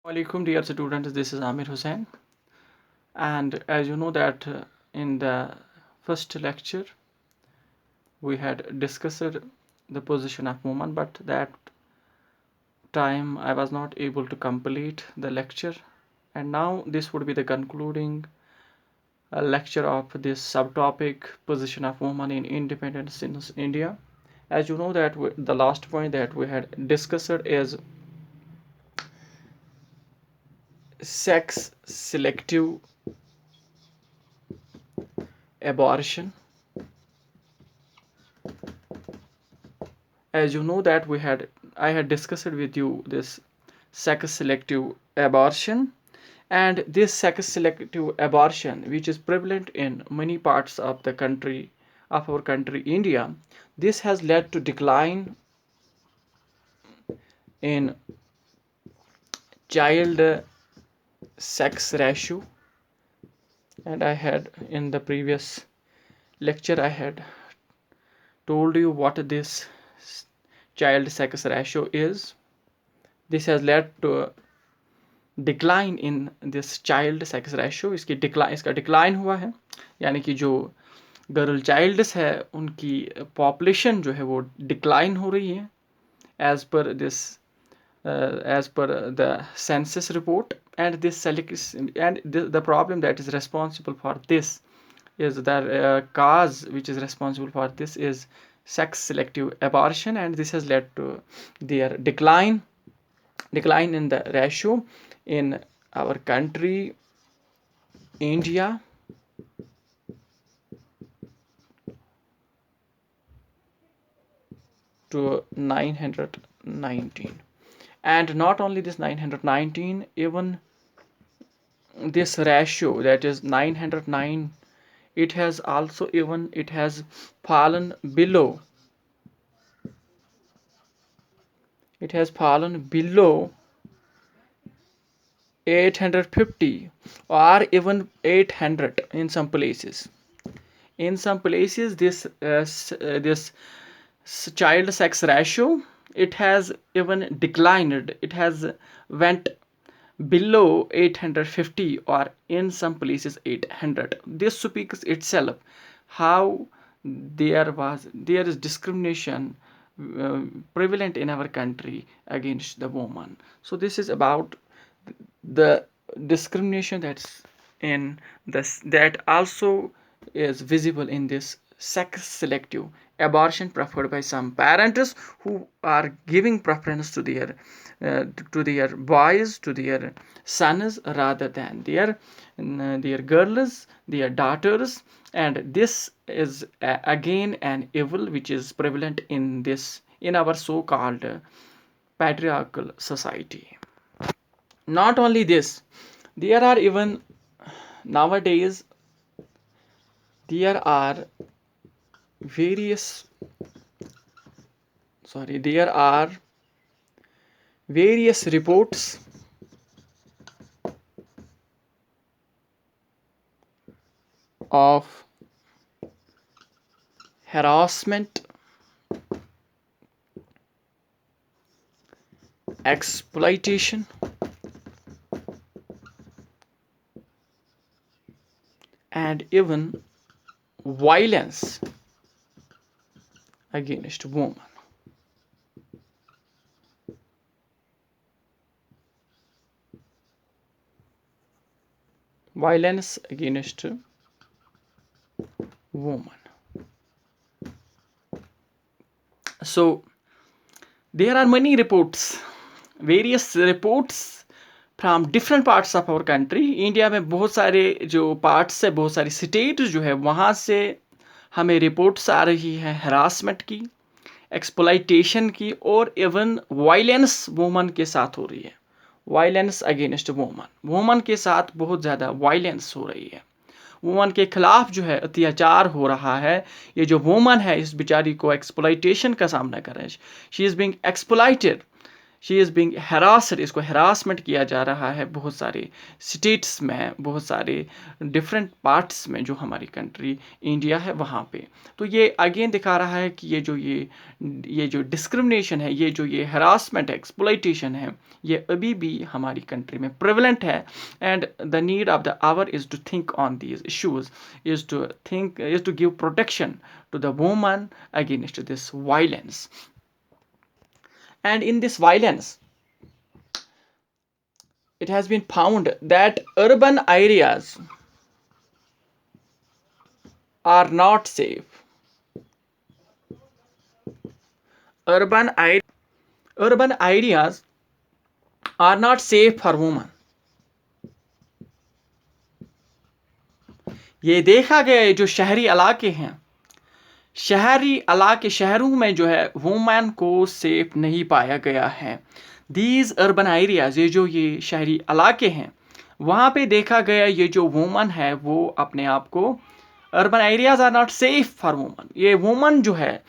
Alaikum dear students, this is Amir Hussain, and as you know that in the first lecture we had discussed the position of woman, but that time I was not able to complete the lecture, and now this would be the concluding lecture of this subtopic position of woman in independence in India. As you know that the last point that we had discussed is sex selective abortion. As you know that I had discussed with you this sex selective abortion, and this sex selective abortion, which is prevalent in many parts of the country, of our country India, this has led to decline in child sex ratio. And I had in the previous lecture I had told you what this child sex ratio is. This has led to decline in this child sex ratio, इसका decline हुआ है, यानी कि जो girl child's है उनकी population जो है वो डिक्लाइन हो रही है एज पर the census report. And this and the problem that is responsible for this is the cause which is responsible for this is sex selective abortion, and this has led to their decline in the ratio in our country India. To 919, and not only this 919, even this ratio, that is 909, it has fallen below 850 or even 800 in some places. This child sex ratio, it has even declined, it has went below 850 or in some places 800. This speaks itself how there is discrimination prevalent in our country against the woman. So this is about the discrimination that also is visible in this sex selective abortion preferred by some parents who are giving preference to their boys, to their sons, rather than their girls, their daughters. And this is again an evil which is prevalent in our so-called patriarchal society. Not only this, there are even nowadays there are various reports of harassment, exploitation, and even violence against women. Violence against women. So there are many reports, various reports from different parts of our country. India में बहुत सारे जो parts है, बहुत सारी state जो है, वहाँ से हमें रिपोर्ट्स आ रही हैं हरासमेंट की, एक्सप्लॉइटेशन की, और इवन वायलेंस वुमन के साथ हो रही है. वायलेंस अगेंस्ट वुमन के साथ बहुत ज़्यादा वायलेंस हो रही है. वुमन के खिलाफ जो है अत्याचार हो रहा है. ये जो वुमन है, इस बेचारी को एक्सप्लॉइटेशन का सामना कर रहे हैं. She is being exploited. She is being harassed, इसको हरासमेंट किया जा रहा है बहुत सारे स्टेट्स में, बहुत सारे डिफरेंट पार्ट्स में जो हमारी कंट्री इंडिया है वहाँ पे। तो ये अगेन दिखा रहा है कि ये जो डिस्क्रिमिनेशन है, ये जो ये हरासमेंट है, एक्सप्लॉइटेशन है, ये अभी भी हमारी कंट्री में प्रेवलेंट है। And the need of the hour is to think on these issues, is to give protection to the woman against this violence. And in this violence, it has been found that urban areas are not safe. Urban, urban areas are not safe for women. ये देखा गया है जो शहरी इलाके हैं, शहरी इलाके, शहरों में जो है वुमेन को सेफ नहीं पाया गया है। दीज अर्बन एरियाज, ये शहरी इलाके हैं, वहाँ पे देखा गया ये जो वुमन है वो अपने आप को, urban areas are not safe for woman, ये वुमन जो है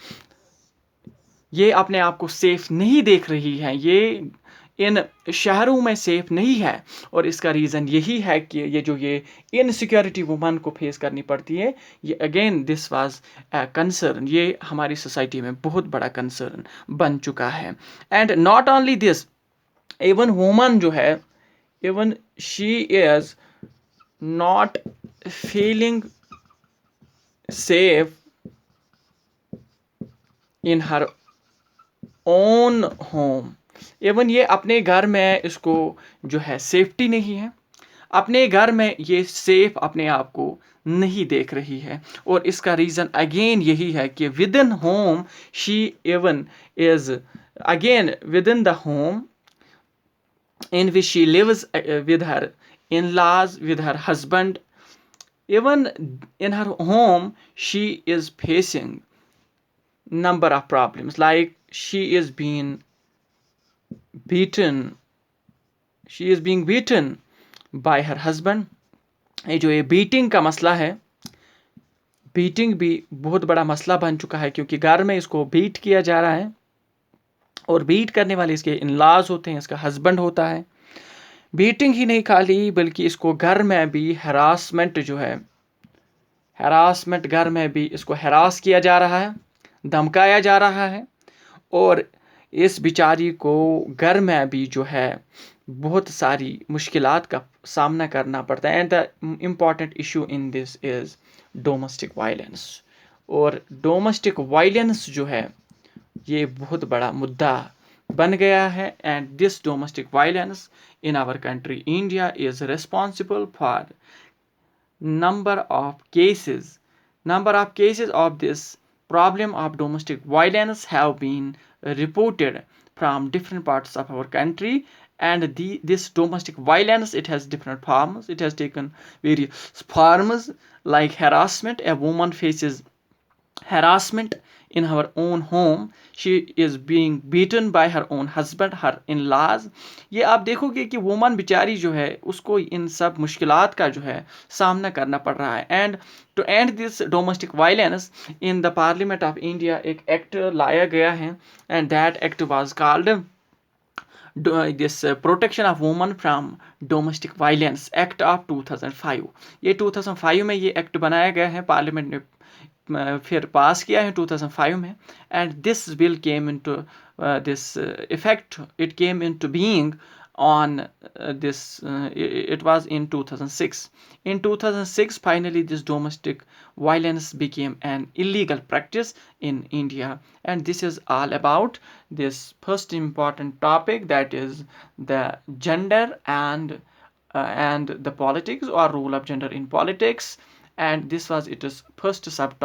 ये अपने आप को सेफ नहीं देख रही है, ये इन शहरों में सेफ नहीं है। और इसका रीज़न यही है कि ये इनसिक्योरिटी वुमन को फेस करनी पड़ती है। ये again this was a concern, ये हमारी सोसाइटी में बहुत बड़ा कंसर्न बन चुका है। And not only this, even woman जो है, even she is not feeling safe in her own home. Even ये अपने घर में इसको जो है सेफ्टी नहीं है, अपने घर में ये सेफ अपने आप को नहीं देख रही है। और इसका रीज़न अगेन यही है कि with in home she even is again with in the home in which she lives with her in-laws, with her husband. Even in her home she is facing number of problems, like she is being beaten, she is being beaten by her husband. ये beating का मसला है, beating भी बहुत बड़ा मसला बन चुका है, क्योंकि घर में इसको बीट किया जा रहा है और बीट करने वाले इसके इन-लॉज होते हैं, इसका हस्बैंड होता है। बीटिंग ही नहीं खाली बल्कि इसको घर में भी हरासमेंट जो है, हरासमेंट घर में भी इसको हरास किया जा रहा है, धमकाया जा रहा है। और इस बेचारी को घर में भी जो है बहुत सारी मुश्किलात का सामना करना पड़ता है। And the important issue in this is domestic violence. और डोमेस्टिक वायलेंस जो है ये बहुत बड़ा मुद्दा बन गया है। And this domestic violence in our country India is responsible for number of cases of this problem of domestic violence have been reported from different parts of our country. And this domestic violence, it has different forms, it has taken various forms, like harassment. A woman faces harassment in her own home, she is being beaten by her own husband, her in-laws. ये आप देखोगे कि woman बेचारी जो है उसको इन सब मुश्किलात का जो है सामना करना पड़ रहा है। And to end this domestic violence in the parliament of India एक एक्ट लाया गया है, and that act was called this protection of women from domestic violence act of 2005। ये 2005 में ये एक्ट बनाया गया है, पार्लियामेंट ने फिर पास किया है 2005 में। And this bill came into this effect, it came into being on this it was in 2006. In 2006 finally this domestic violence became an illegal practice in India. And this is all about this first important topic, that is the gender and the politics, or role of gender in politics. And this was its first subtopic.